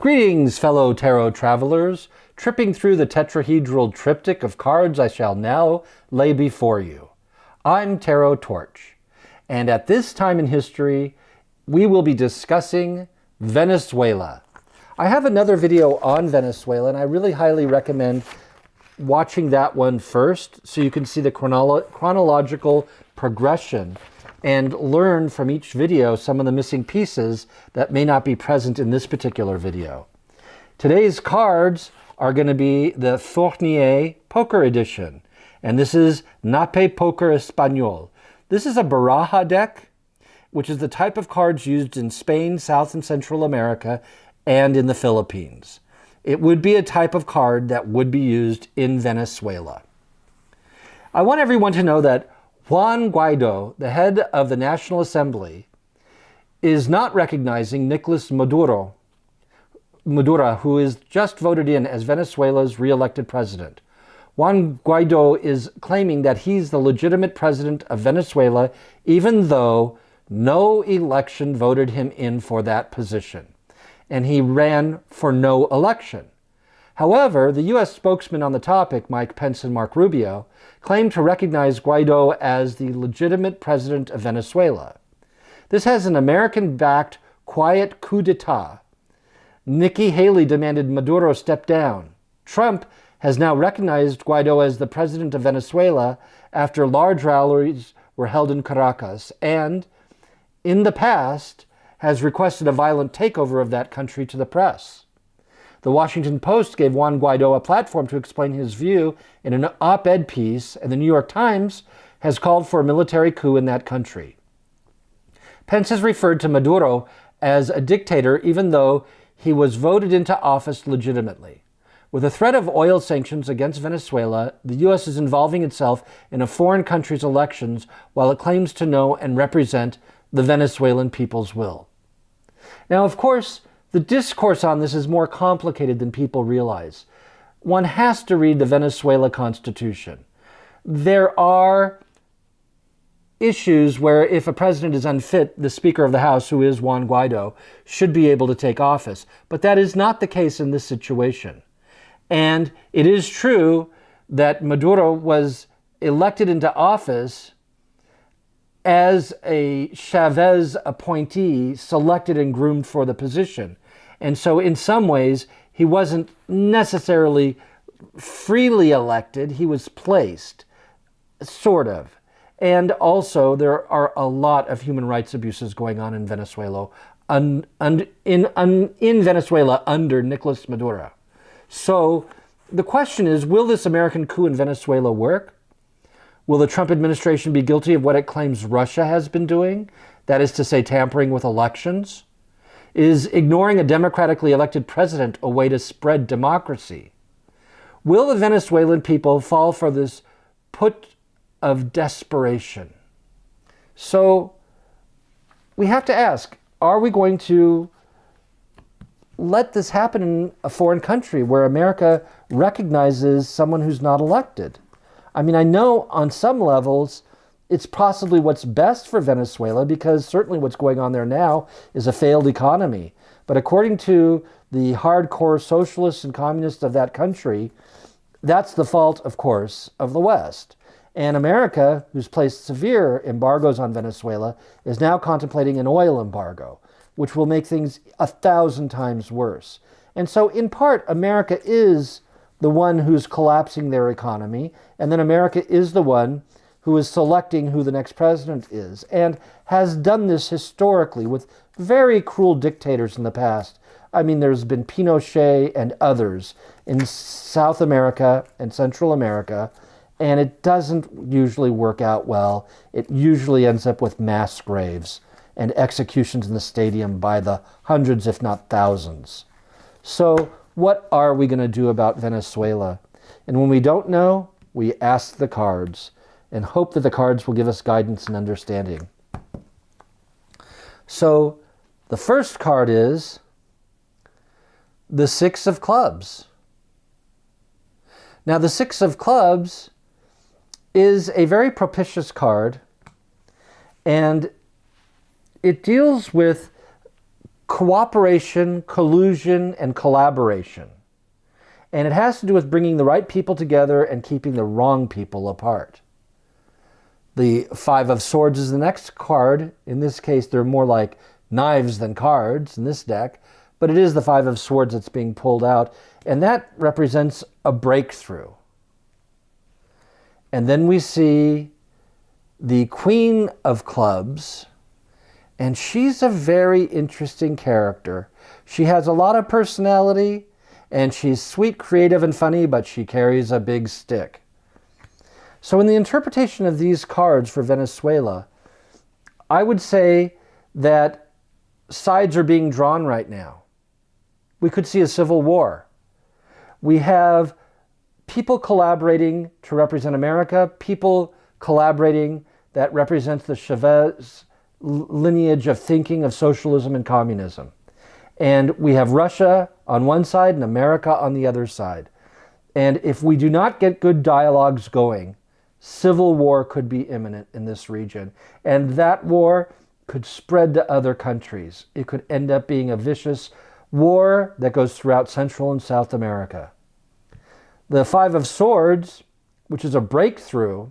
Greetings, fellow tarot travelers, tripping through the tetrahedral triptych of cards I shall now lay before you. I'm Tarot Torch, and at this time in history, we will be discussing Venezuela. I have another video on Venezuela, and I really highly recommend watching that one first so you can see the chronological progression and learn from each video some of the missing pieces that may not be present in this particular video. Today's cards are going to be the Fournier Poker Edition, and this is Nape Poker Español. This is a Baraja deck, which is the type of cards used in Spain, South and Central America, and in the Philippines. It would be a type of card that would be used in Venezuela. I want everyone to know that Juan Guaido, the head of the National Assembly, is not recognizing Nicolas Maduro, who is just voted in as Venezuela's re-elected president. Juan Guaido is claiming that he's the legitimate president of Venezuela, even though no election voted him in for that position. And he ran for no election. However, the U.S. spokesman on the topic, Mike Pence and Mark Rubio, claimed to recognize Guaido as the legitimate president of Venezuela. This has an American-backed quiet coup d'etat. Nikki Haley demanded Maduro step down. Trump has now recognized Guaido as the president of Venezuela after large rallies were held in Caracas, and in the past has requested a violent takeover of that country to the press. The Washington Post gave Juan Guaido a platform to explain his view in an op-ed piece, and the New York Times has called for a military coup in that country. Pence has referred to Maduro as a dictator, even though he was voted into office legitimately. With the threat of oil sanctions against Venezuela, the U.S. is involving itself in a foreign country's elections while it claims to know and represent the Venezuelan people's will. Now, of course, the discourse on this is more complicated than people realize. One has to read the Venezuela Constitution. There are issues where if a president is unfit, the Speaker of the House, who is Juan Guaido, should be able to take office. But that is not the case in this situation. And it is true that Maduro was elected into office as a Chavez appointee, selected and groomed for the position. And so in some ways, he wasn't necessarily freely elected, he was placed, sort of. And also, there are a lot of human rights abuses going on in Venezuela, in Venezuela under Nicolas Maduro. So the question is, will this American coup in Venezuela work? Will the Trump administration be guilty of what it claims Russia has been doing? That is to say, tampering with elections? Is ignoring a democratically elected president a way to spread democracy? Will the Venezuelan people fall for this put of desperation? So we have to ask, are we going to let this happen in a foreign country where America recognizes someone who's not elected? I mean, I know on some levels it's possibly what's best for Venezuela, because certainly what's going on there now is a failed economy. But according to the hardcore socialists and communists of that country, that's the fault, of course, of the West. And America, who's placed severe embargoes on Venezuela, is now contemplating an oil embargo, which will make things 1,000 times worse. And so in part, America is the one who's collapsing their economy, and then America is the one who is selecting who the next president is, and has done this historically with very cruel dictators in the past. I mean, there's been Pinochet and others in South America and Central America, and it doesn't usually work out well. It usually ends up with mass graves and executions in the stadium by the hundreds, if not thousands. So what are we going to do about Venezuela? And when we don't know, we ask the cards and hope that the cards will give us guidance and understanding. So the first card is the Six of Clubs. Now, the Six of Clubs is a very propitious card, and it deals with cooperation, collusion, and collaboration. And it has to do with bringing the right people together and keeping the wrong people apart. The Five of Swords is the next card. In this case, they're more like knives than cards in this deck, but it is the Five of Swords that's being pulled out, and that represents a breakthrough. And then we see the Queen of Clubs, and she's a very interesting character. She has a lot of personality, and she's sweet, creative, and funny, but she carries a big stick. So in the interpretation of these cards for Venezuela, I would say that sides are being drawn right now. We could see a civil war. We have people collaborating to represent America, people collaborating that represents the Chavez lineage of thinking of socialism and communism. And we have Russia on one side and America on the other side. And if we do not get good dialogues going, civil war could be imminent in this region. And that war could spread to other countries. It could end up being a vicious war that goes throughout Central and South America. The Five of Swords, which is a breakthrough,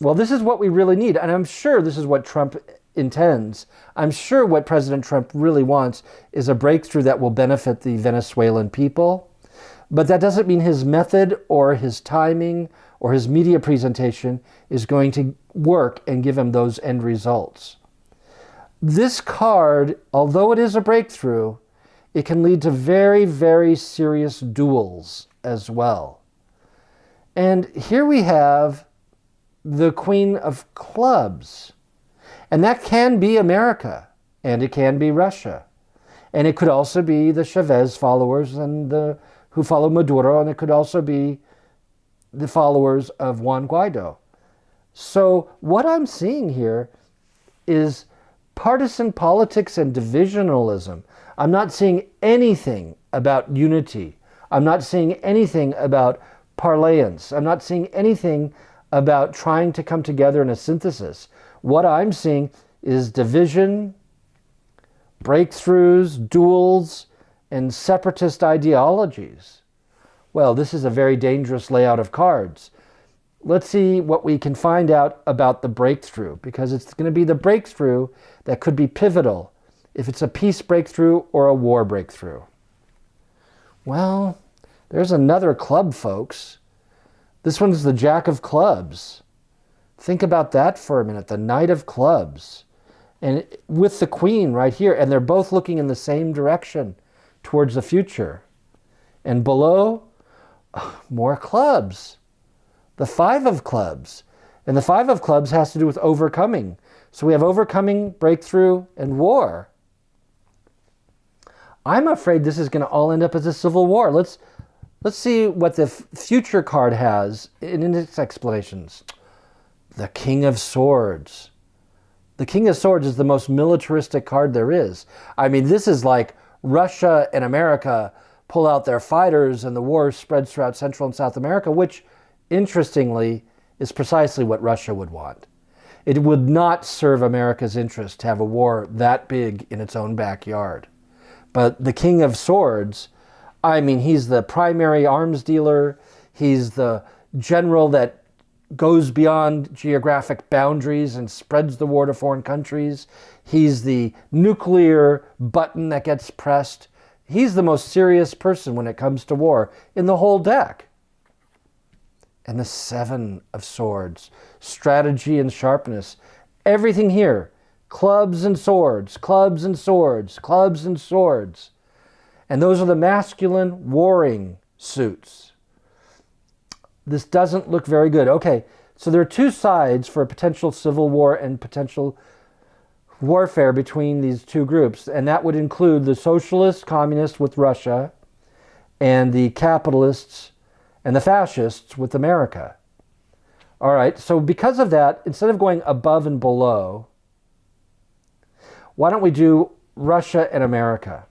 well, this is what we really need. And I'm sure this is what Trump intends. I'm sure what President Trump really wants is a breakthrough that will benefit the Venezuelan people. But that doesn't mean his method or his timing or his media presentation is going to work and give him those end results. This card, although it is a breakthrough, it can lead to very, very serious duels as well. And here we have the Queen of Clubs. And that can be America, and it can be Russia. And it could also be the Chavez followers and who follow Maduro, and it could also be the followers of Juan Guaido. So what I'm seeing here is partisan politics and divisionalism. I'm not seeing anything about unity. I'm not seeing anything about parleyance. I'm not seeing anything about trying to come together in a synthesis. What I'm seeing is division, breakthroughs, duels, and separatist ideologies. Well, this is a very dangerous layout of cards. Let's see what we can find out about the breakthrough, because it's going to be the breakthrough that could be pivotal, if it's a peace breakthrough or a war breakthrough. Well, there's another club, folks. This one's the Jack of Clubs. Think about that for a minute, the Knight of Clubs. And with the Queen right here, and they're both looking in the same direction towards the future. And below, more clubs. The Five of Clubs. And the Five of Clubs has to do with overcoming. So we have overcoming, breakthrough, and war. I'm afraid this is going to all end up as a civil war. Let's see what the future card has in its explanations. The King of Swords. The King of Swords is the most militaristic card there is. I mean, this is like Russia and America pull out their fighters and the war spreads throughout Central and South America, which, interestingly, is precisely what Russia would want. It would not serve America's interest to have a war that big in its own backyard. But the King of Swords, I mean, he's the primary arms dealer. He's the general that goes beyond geographic boundaries and spreads the war to foreign countries. He's the nuclear button that gets pressed. He's the most serious person when it comes to war in the whole deck. And the Seven of Swords, strategy and sharpness. Everything here, clubs and swords, clubs and swords, clubs and swords. And those are the masculine warring suits. This doesn't look very good. Okay, so there are two sides for a potential civil war and potential warfare between these two groups, and that would include the socialist communists with Russia and the capitalists and the fascists with America. All right, so because of that, instead of going above and below, why don't we do Russia and America?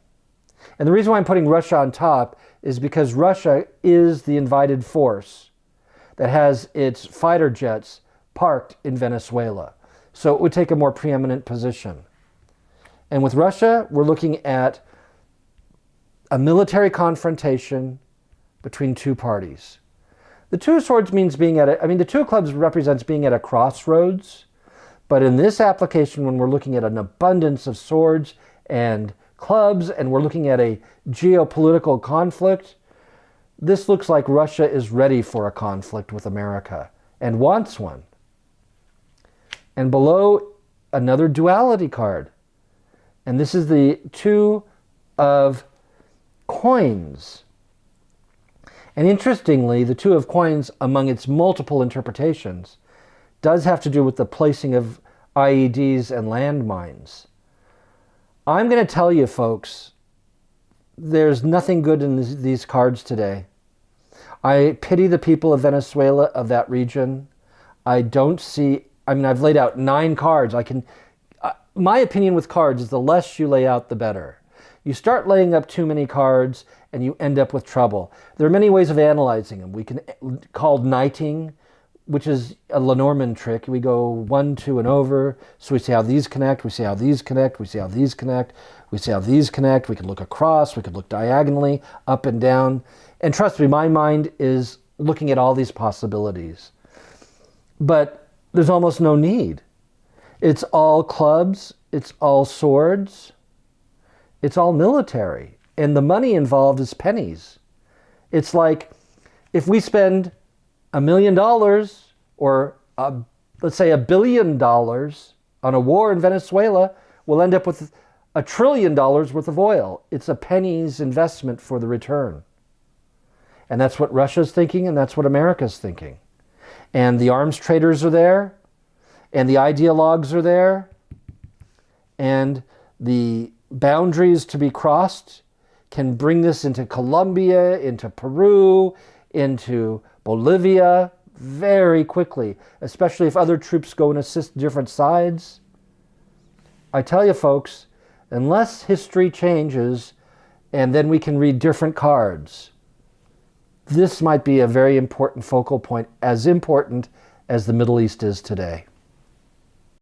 And the reason why I'm putting Russia on top is because Russia is the invited force that has its fighter jets parked in Venezuela. So it would take a more preeminent position. And with Russia, we're looking at a military confrontation between two parties. The Two of Swords means being at the Two of Clubs represents being at a crossroads. But in this application, when we're looking at an abundance of swords and clubs, and we're looking at a geopolitical conflict, this looks like Russia is ready for a conflict with America and wants one. And below, another duality card. And this is the Two of Coins. And interestingly, the Two of Coins, among its multiple interpretations, does have to do with the placing of IEDs and landmines. I'm going to tell you, folks, there's nothing good in these cards today. I pity the people of Venezuela, of that region. I don't see, I've laid out 9 cards. My opinion with cards is the less you lay out, the better. You start laying up too many cards and you end up with trouble. There are many ways of analyzing them. We can call knighting, which is a Lenormand trick. We go 1, 2, and over. So we see how these connect, we see how these connect, we see how these connect, we see how these connect. We can look across, we can look diagonally, up and down. And trust me, my mind is looking at all these possibilities. But there's almost no need. It's all clubs, it's all swords, it's all military. And the money involved is pennies. It's like if we spend $1 million or let's say $1 billion on a war in Venezuela, we'll end up with $1 trillion worth of oil. It's a penny's investment for the return. And that's what Russia's thinking, and that's what America's thinking. And the arms traders are there, and the ideologues are there, and the boundaries to be crossed can bring this into Colombia, into Peru, into Bolivia very quickly, especially if other troops go and assist different sides. I tell you, folks, unless history changes and then we can read different cards, this might be a very important focal point, as important as the Middle East is today.